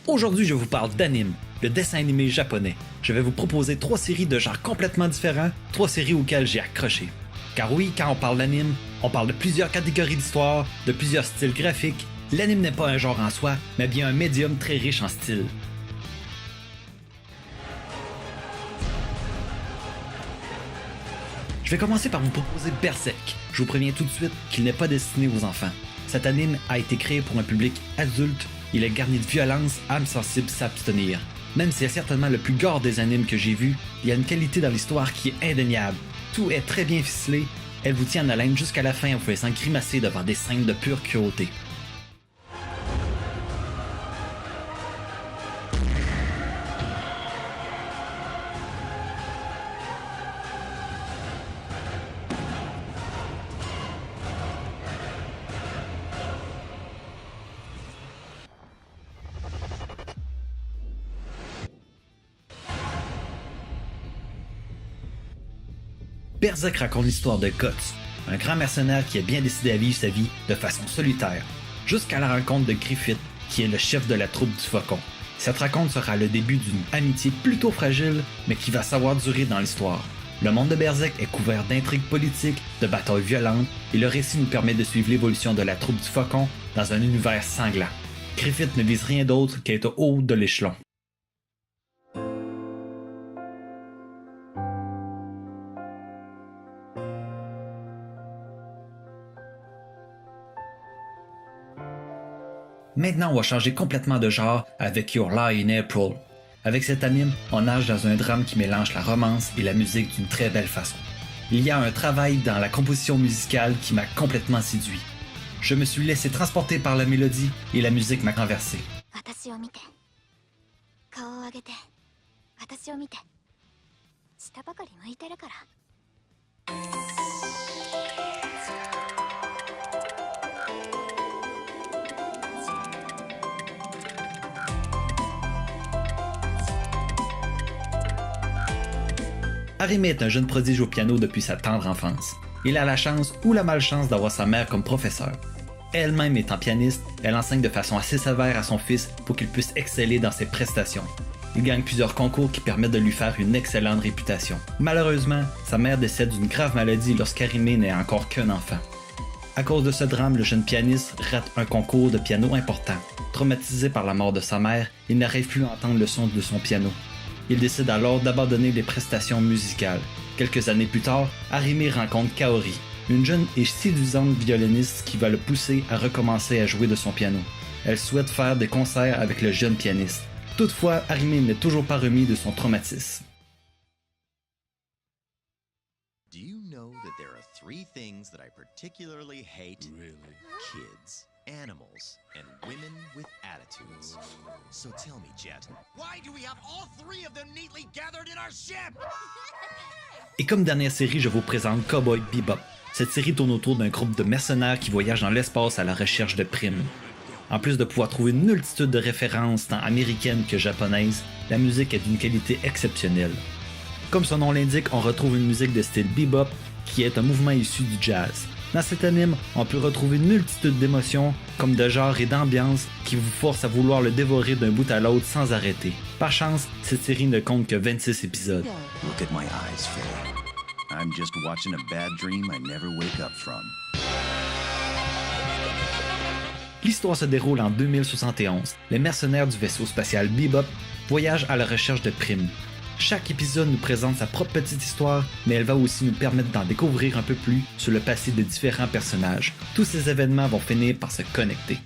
Aujourd'hui, je vous parle d'anime, le dessin animé japonais. Je vais vous proposer 3 séries de genres complètement différents, 3 séries auxquelles j'ai accroché. Car oui, quand on parle d'anime, on parle de plusieurs catégories d'histoire, de plusieurs styles graphiques. L'anime n'est pas un genre en soi, mais bien un médium très riche en styles. Je vais commencer par vous proposer Berserk. Je vous préviens tout de suite qu'il n'est pas destiné aux enfants. Cet anime a été créé pour un public adulte. Il est garni de violence, âmes sensibles s'abstenir. Même si c'est certainement le plus gore des animes que j'ai vu, il y a une qualité dans l'histoire qui est indéniable. Tout est très bien ficelé, elle vous tient en haleine jusqu'à la fin en vous faisant grimacer devant des scènes de pure cruauté. Berserk raconte l'histoire de Guts, un grand mercenaire qui a bien décidé à vivre sa vie de façon solitaire, jusqu'à la rencontre de Griffith, qui est le chef de la troupe du Faucon. Cette rencontre sera le début d'une amitié plutôt fragile, mais qui va savoir durer dans l'histoire. Le monde de Berserk est couvert d'intrigues politiques, de batailles violentes, et le récit nous permet de suivre l'évolution de la troupe du Faucon dans un univers sanglant. Griffith ne vise rien d'autre qu'être au haut de l'échelon. Maintenant, on va changer complètement de genre avec Your Lie in April. Avec cet anime, on nage dans un drame qui mélange la romance et la musique d'une très belle façon. Il y a un travail dans la composition musicale qui m'a complètement séduit. Je me suis laissé transporter par la mélodie et la musique m'a renversé. Harime est un jeune prodige au piano depuis sa tendre enfance. Il a la chance ou la malchance d'avoir sa mère comme professeur. Elle-même étant pianiste, elle enseigne de façon assez sévère à son fils pour qu'il puisse exceller dans ses prestations. Il gagne plusieurs concours qui permettent de lui faire une excellente réputation. Malheureusement, sa mère décède d'une grave maladie lorsqu'Harime n'est encore qu'un enfant. À cause de ce drame, le jeune pianiste rate un concours de piano important. Traumatisé par la mort de sa mère, il n'arrive plus à entendre le son de son piano. Il décide alors d'abandonner les prestations musicales. Quelques années plus tard, Harime rencontre Kaori, une jeune et séduisante violoniste qui va le pousser à recommencer à jouer de son piano. Elle souhaite faire des concerts avec le jeune pianiste. Toutefois, Harime n'est toujours pas remis de son traumatisme. Do you know that there are 3 things that I particularly hate? Really? Kids, animals, and women with attitudes. So tell me, Jet, why do we have all 3 of them neatly gathered in our ship? Et comme dernière série, je vous présente Cowboy Bebop. Cette série tourne autour d'un groupe de mercenaires qui voyagent dans l'espace à la recherche de primes. En plus de pouvoir trouver une multitude de références tant américaines que japonaises, la musique est d'une qualité exceptionnelle. Comme son nom l'indique, on retrouve une musique de style bebop qui est un mouvement issu du jazz. Dans cet anime, on peut retrouver une multitude d'émotions, comme de genres et d'ambiances, qui vous forcent à vouloir le dévorer d'un bout à l'autre sans arrêter. Par chance, cette série ne compte que 26 épisodes. Look at my eyes, Faye. I'm just watching a bad dream I never wake up from. L'histoire se déroule en 2071. Les mercenaires du vaisseau spatial Bebop voyagent à la recherche de primes. Chaque épisode nous présente sa propre petite histoire, mais elle va aussi nous permettre d'en découvrir un peu plus sur le passé de différents personnages. Tous ces événements vont finir par se connecter.